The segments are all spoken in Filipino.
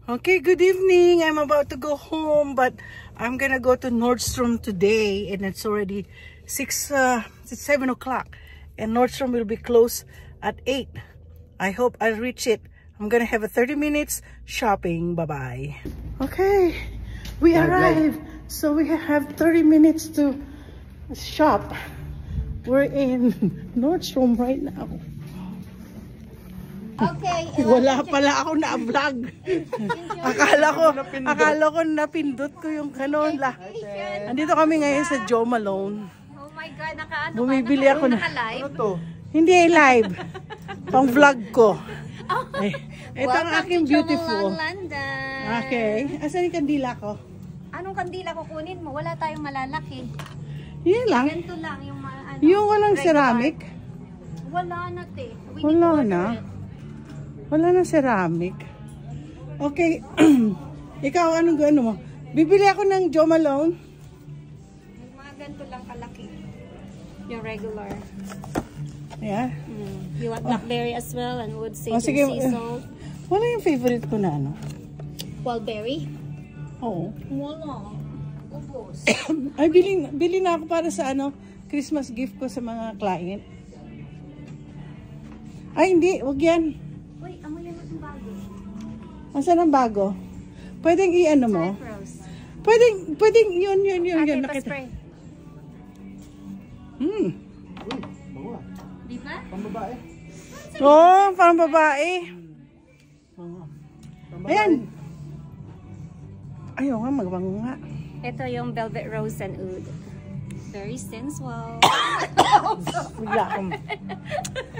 Okay, good evening. I'm about to go home, but I'm gonna go to Nordstrom today, and it's already 7 o'clock, and Nordstrom will be closed at 8. I hope I'll reach it. I'm gonna have a 30 minutes shopping. Bye-bye. Okay, we arrived. So we have 30 minutes to shop. We're in Nordstrom right now. Okay. Wala pala ako na-vlog. akala ko napindot ko yung kanon la. Andito kami ngayon sa Jo Malone. Oh my God, naka-ano Bumibili ako na. Naka-live? Ano to? Hindi live. Pang vlog ko. Oh. Ito ang aking beautiful. London. Okay. Asan yung kandila ko? Anong kandila kukunin mo? Wala tayong malalaki. Yan lang. Ganito lang yung ano. Yung walang regular. ceramic. Wala na te. Wala na. Wala na ceramic. Okay. Ikaw, anong gano mo? Bibili ako ng Jo Malone. Mga ganito lang kalaki. Yung regular. Yeah. You want blackberry as well and wood sage and Sige. sea salt. Wala yung favorite ko na ano. Wildberry? Oo. Wala. Ubos. Ay, bili na ako para sa ano, Christmas gift ko sa mga client. Ay, hindi. Wag yan. Uy, amoy yan ang bago. Asan ang bago? Pwedeng i-ano mo? Cypress. Pwedeng yun. Ate, Nakita. pa-spray. Bango ah. Di ba? Pang babae. Oh, parang babae. Ayan. Ayaw nga, magbango nga. Ito yung velvet rose and oud. Very sensual. Bigla akong...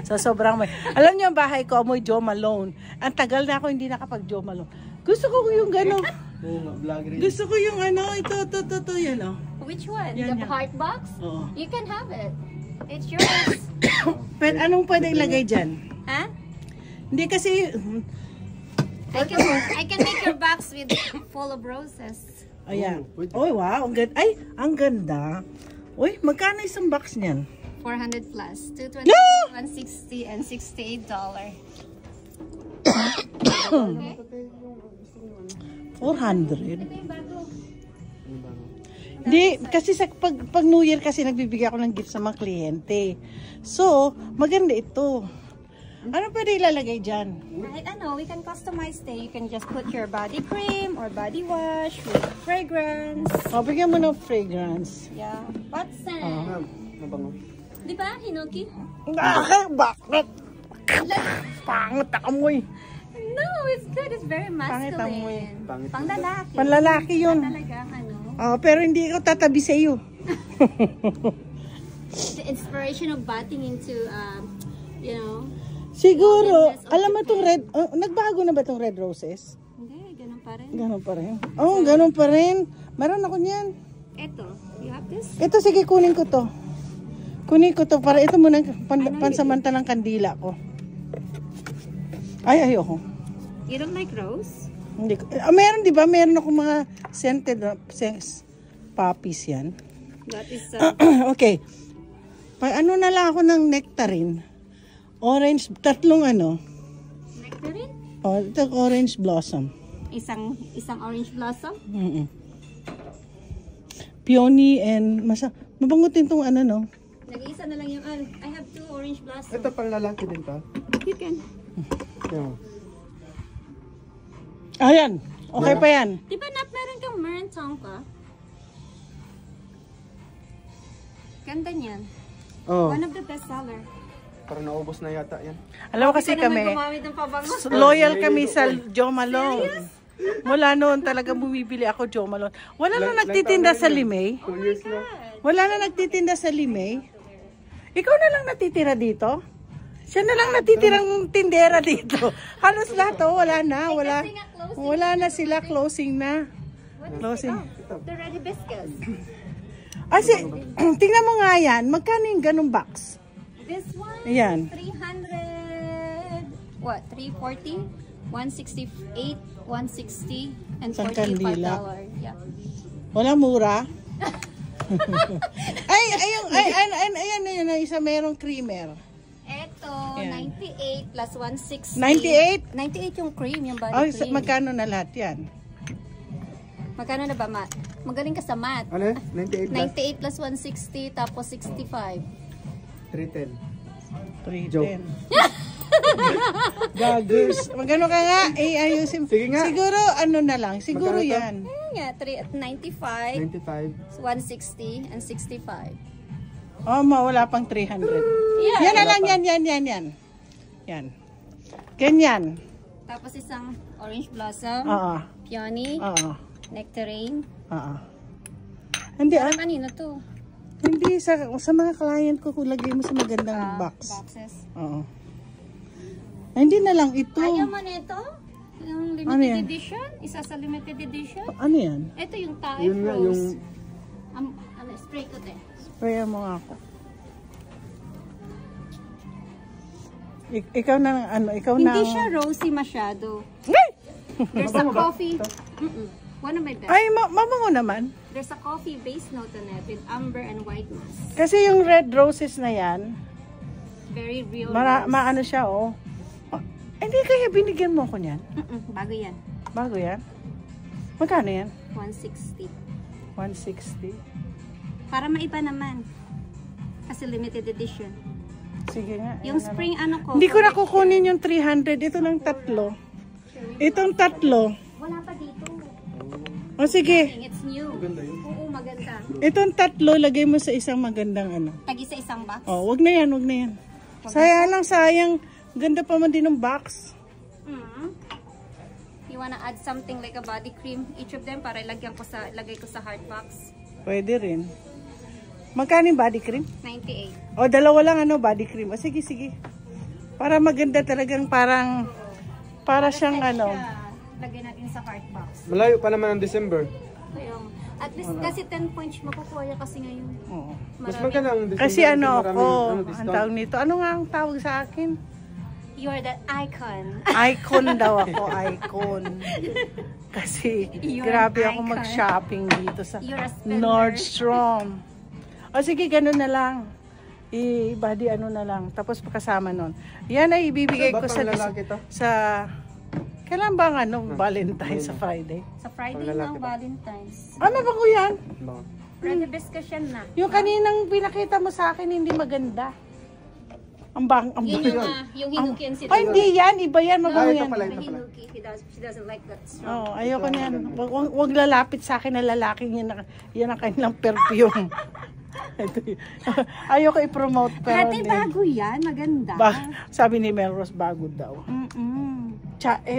So, sobrang may... Alam niyo, ang bahay ko, amoy Jo Malone. Ang tagal na ako hindi nakapag-Jo Malone. Gusto ko yung gano'n. Oo nga, vlog rin. Gusto ko yung ano, ito, yan o. Which one? Yan, The yan. heart box? Oo. You can have it. It's yours. Anong pwedeng lagay dyan? Huh? Hindi kasi... I can make your box with full of roses. Ayan. Oh, wow. Ang ganda. Ay, ang ganda. Uy, magkano isang box niyan? 400 plus. 220, No! 160, and $68. 400. Hindi, kasi sa pag New Year kasi nagbibigay ako ng gift sa mga kliyente. So, maganda ito. Ano pwede ilalagay dyan? Right, we can customize it. You can just put your body cream or body wash with fragrance. O, bigyan mo ng fragrance. Yeah. Watson. Mabango. Di ba, Hinoki? Bakit? Pangit amoy. No, it's good. It's very Pangit amoy. masculine. Pang lalaki. Panlalaki yun. Talagang Oh, pero hindi ko tatabi sa iyo. The inspiration of batting into, you know. Siguro, alam mo itong red, nagbago na ba itong red roses? Hindi, ganun pa rin. Ganun pa rin. Oh, ganun pa rin. Meron ako niyan. Ito, you have this? Ito, sige, kunin ko to. Kunin ko to para ito muna pansamantalang kandila ko. Ay, ayoko. You don't like rose? Hindi ko. Meron, di ba? Meron ako mga scented poppies yan. That is, Okay. Ano na lang ako ng nectarine. Orange, tatlong ano. nectarine? Oh, ito orange blossom. Isang orange blossom? Peony and mabangutin tong ano, no? Nag-iisa na lang yung, I have 2 orange blossom. Ito pang lalaki din to. You can. Yan. Ayan. Okay pa yan. Di ba meron kang Merentong ka? Ganda niyan. Oh, One of the best seller. parang naubos na yata yan. Alam mo kasi kami, Gumamit ng pabango. loyal kami sa Jo Malone. Mula noon talaga bumibili ako Jo Malone. Wala na nagtitinda sa Limay. 2 years na. Wala na nagtitinda sa Limay. Ikaw na lang natitira dito. Siya na lang natitirang tindera dito. Halos lahat wala na. Wala na sila. Closing na. Closing. The red hibiscus. Tingnan mo nga yan. Magkano yung ganung box? This one, Ayan. 300, what, 340? 168, 160, and Isang $45. kandila. Yeah. Wala mura. Ayan, isa merong creamer. Ito, Yan. 98 plus 160. 98? 98 yung cream, yung body Ay, cream. magkano na lahat yan? Magkano na ba, Matt? Magaling ka sa math. Ano? 98 98 plus plus 160, tapos 65. 310. 310. Gagers. Magkano ka nga? Eh, ayusin. Sige nga. Siguro, ano na lang. Siguro Magkano to? yan. Ayun nga, 95, 95. 160, and 65. Oh, mawala pang 300. Yeah. Yan na lang, yan. Yan. Ganyan. Tapos isang orange blossom, Oo. peony, Oo. nectarine. Oo. Hindi, Parang kanino to? hindi sa mga client ko kulagay mo sa magandang box. Boxes. Oo. Hindi na lang ito. Ayaw mo nito? Yung Ano yan? limited edition? Isa sa limited edition? Ano yan? Ito yung Thai Yun nga, yung... rose. Spray ko te. Sprayan mo nga ako. Ikaw na, ano, ikaw na. Hindi siya rosy masyado. Ay! There's a coffee. One of my best. Ay, mabango naman. There's a coffee base note on it with amber and white musk. Kasi yung red roses na yan, Very real rose. maano siya, oh. Hindi kaya binigyan mo ko niyan? Bago yan. Bago yan? Magkano yan? 160. 160. Para maiba naman. Kasi limited edition. Sige nga. Yung ayan na spring ano ko. lang. Hindi ko na kukunin yung 300. Ito lang tatlo. Itong tatlo. Wala pa dito. O sige. It's new. Oo, maganda. Itong tatlo, lagay mo sa isang magandang ano. Tagi sa isang box. Oh, wag na yan, wag na yan. Sayang. Ganda pa man din ng box. You wanna add something like a body cream, each of them, para ilagay ko sa heart box? Pwede rin. Magkano yung body cream? 98. O, dalawa lang ano, body cream. O, sige. Para maganda talagang para siyang ano. Lagay natin sa heart box. Malayo pa naman ang December. Ayun. At least kasi 10 points makukuha niya kasi ngayon. Oo. Mas maganda ang December. Kasi ano ako, ang discount. tawag nito. Ano nga ang tawag sa akin? You're the icon. Icon daw ako, icon. Kasi You're grabe an ako icon. mag-shopping dito sa You're a spender. Nordstrom. O sige, ganun na lang. I-body ano na lang. Tapos pakasama nun. Yan ay ibibigay ko Batang lalaki to? sa kailan ba ang ano, Valentine's sa Friday? Sa Friday Panglalaki ng ba? Valentine's. Ano ba ko yan? Bango. Red hibiscus yan na. Yung kaninang pinakita mo sa akin hindi maganda. Ang Yun bang. yung hinuki and Ay, hindi yan. Iba yan. Mabango ito yan. pala, May hinuki. She doesn't like that strong. Oo, ayoko niyan. Wag lalapit sa akin na lalaking yan ang kanilang perfume. Ito yun. Ayoko i-promote pero Ate, bago yan. Maganda. sabi ni Melrose bago daw.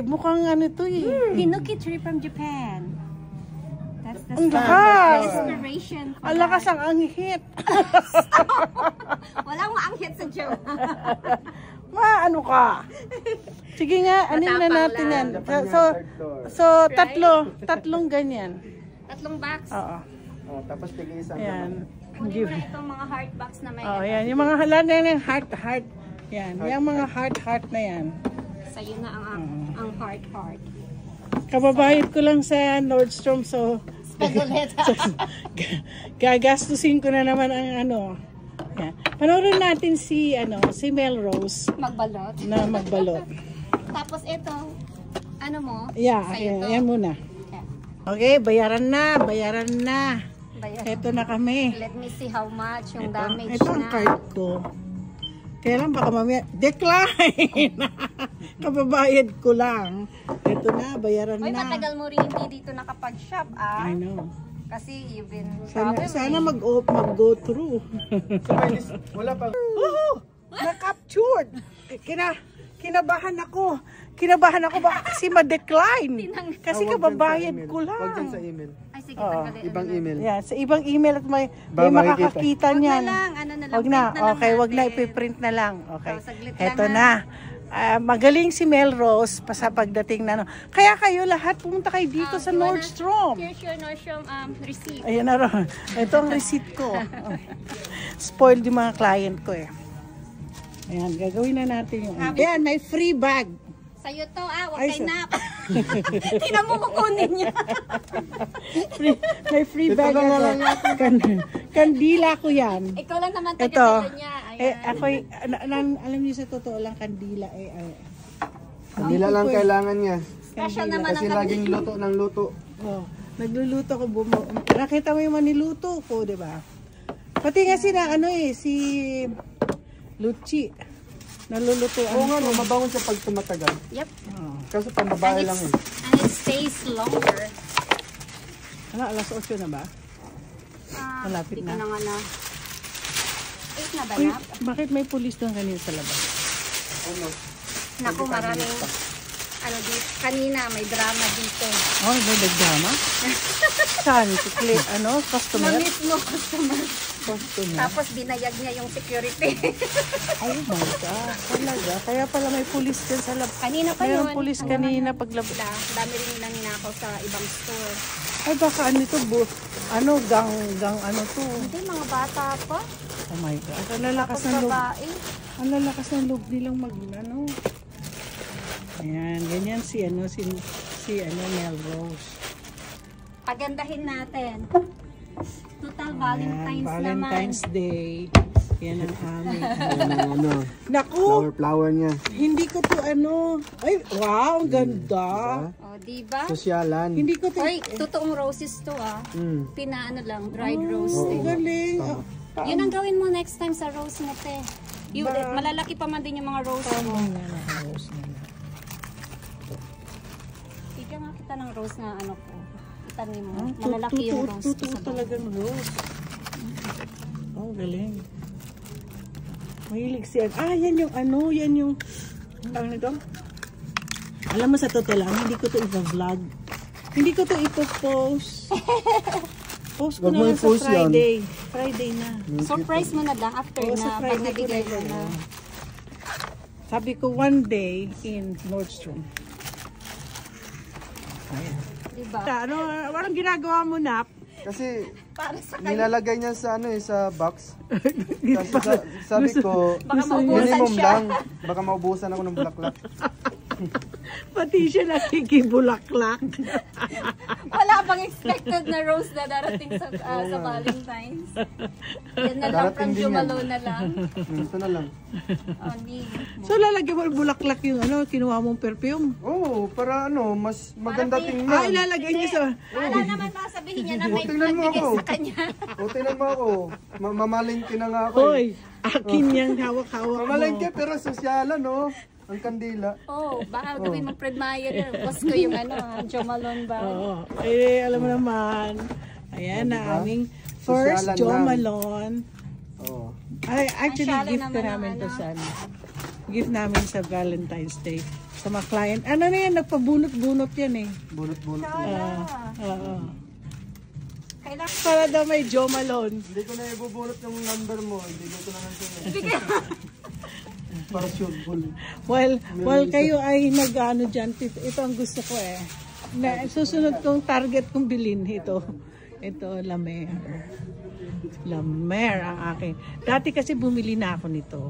Mukhang ano to eh. Hinuki tree from Japan. That's the Ang stuff. lakas. Inspiration. for Ang lakas that. ang anghit. Walang maanghit sa Joe. Ano ka? Sige nga, anin na Matapang natin yan. lang. So tatlong ganyan. Tatlong box. Oo. Oh, tapos tigil isang Ayan. Kunin mo na itong mga heart box na may Oh, yan. Yung mga halad na yung heart. Yan. Yung mga heart na yan. sa'yo na ang heart. Kababayad ko lang sa Nordstrom, so gagastusin ko na naman ang ano. Yan. Panoorin natin si Melrose Magbalot. na magbalot. Tapos ito, ano mo? Yeah, sa'yo to. yan muna. Yeah. Okay, bayaran na. Bayan. Ito na kami. Let me see how much yung damage Ito ang na. card ko. Kailan baka mamaya, decline! Kababayad ko lang. Ito na, bayaran Uy, na. matagal mo rin hindi dito nakapag-shop, I know. Kasi you've been Sana traveling. mag-go through. Wala pa. Na-captured! Kinabahan ako. Baka kasi ma-decline. Kasi kababayad ko lang. Huwag dyan sa email. Ay, sige, tanggalin. Ibang email. Yan, sa ibang email at may Ba, makakakita Wag na niyan. lang, ano na lang. Wag na, print lang okay, wag na, natin. ipiprint na lang. Okay, Oh, saglit eto lang, na. Magaling si Melrose pa sa pagdating na. Kaya kayo lahat pumunta kayo dito sa Nordstrom. Here's your Nordstrom receipt. Ayan na ron. Ito ang receipt ko. Okay. Spoiled yung mga client ko eh. Ayan, gagawin na natin yung... Ayan, may free bag. Sa'yo to, huwag Ay, kay sa- Nap. Tingnan mo kukunin niya. May free Ito bag lang ako. Kandila ko yan. Ikaw lang naman Ito. taga-tila niya. Ayan. Alam niyo sa totoo lang, kandila Kanila lang kailangan niya. Special naman Kasi ang laging luto ng luto. Oh, nagluluto ko. Nakita mo yung maniluto ko, di ba? Pati nga si Luchi. Nalulutuan Oo nga, ko. no, mabangon siya pag tumatagal. Yep. Oh. Kaso pang babae lang eh. And it stays longer. Alas 8 na ba? Malapit Di ko na. na nga na. 8 na ba, Uy, Nap? bakit may pulis doon kanina sa labas? Ano? Naku, maraming, kanina may drama dito. Oh, may nagdrama? Saan? Customer? Na-miss mo, customer. Customer? Tapos binayag niya yung security. Oh my God. Talaga? Kaya pala may pulis dyan sa labas. Kanina pa Mayroong yun. pulis kanina paglabas. Dami rin nilang ninakaw sa ibang store. Ay, baka gang to. Hindi, mga bata pa. Oh my God. Ang lalakas Tapos ng loob. babae. Ang lalakas ng loob nilang Ayan, ganyan si Melrose. Pagandahin natin. Total Ayan, Valentine's Valentine's naman. Day. Yan ang aming. Ano, Naku! flower niya. Hindi ko to Ay, wow, ang ganda. O, diba? Sosyalan. Hindi ko to. Oy, totoong roses to Pinaano lang, dried rose. Oh, galing. Yun ang gawin mo next time sa rose mo, te. Malalaki pa man din yung mga rose mo. Bigyan nga kita ng rose na ko. Itanim mo. Malalaki yung rose ko sa talagang rose. Oh, galing. Mahilig siya. Yan yung tawag nito. Alam mo, sa totoo lang, hindi ko to i-vlog. Hindi ko to i-post. Post ko Wag na mo lang sa i-post yan. Friday. Friday na. Surprise mo na lang after Oo, na sa pag Friday ko nabigay na mo yun. na. Sabi ko, one day in Nordstrom. Ayan. Diba? Anong ginagawa mo, Nap? Kasi Para sa nilalagay niya sa sa box. Kasi sabi ko, Baka maubusan minimum siya. lang. Baka maubusan ako ng bulaklak. Pati siya nakikibulaklak. Wala bang expected na rose na darating sa Valentine's? Yan na lang Darating from din yan. Jumalo na lang. Ito na lang. So lalagyan mo yung bulaklak yung kinuha mong perfume. Oo, para mas maganda tingnan. Ay, lalagay niya sa... Wala naman sasabihin niya na may Tingnan mo nagbigay ako. sa kanya. O, tingnan mo ako. Mamalingki na nga ako. Hoy, akin yung hawak-hawak mo. Mamalingki pero sosyalan, no? Ang kandila. Baka gawin mo Fred Meyer. Boss ko yung Jo Malone ba? Oo. Alam mo naman. Ayan na aming first Sosyalan Jo lang. Malone. Oo. Ay, actually, Ang gift naman ko ng namin to sa gift namin sa Valentine's Day. Sa mga client. Ano na yan, nagpabunot-bunot yan eh. Bunot-bunot. Oo. Kailangan Para daw may Jo Malone. Hindi ko na ibubunot yung number mo. Hindi ko na lang sa'yo. Para sure full. While kayo ay nag-ano dyan, ito ang gusto ko eh. Susunod kong target kong bilhin ito. Ito, La Mer. La Mer ang akin. Dati kasi bumili na ako nito.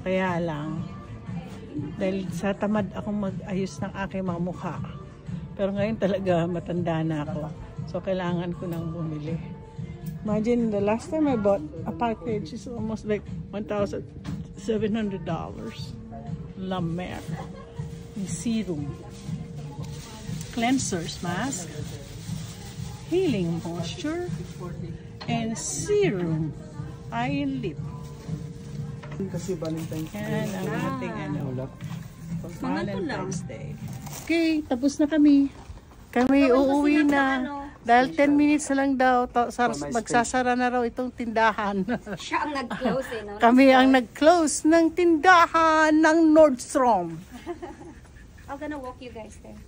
Kaya lang, dahil sa tamad akong mag-ayos ng aking mga mukha. Pero ngayon talaga matanda na ako. So kailangan ko nang bumili. Imagine the last time I bought a package is almost like $1,700. La Mer. Serum. Cleansers mask. Healing moisture. And serum. Eye and lip. Kasi Valentine's Yan ang ating Wala. Valentine's Day. Okay, tapos na kami. Kami uuwi na. Dahil 10 minutes na lang daw, magsasara na raw itong tindahan. siya ang nag-close no? Kami ang nag-close ng tindahan ng Nordstrom. I'm gonna walk you guys there.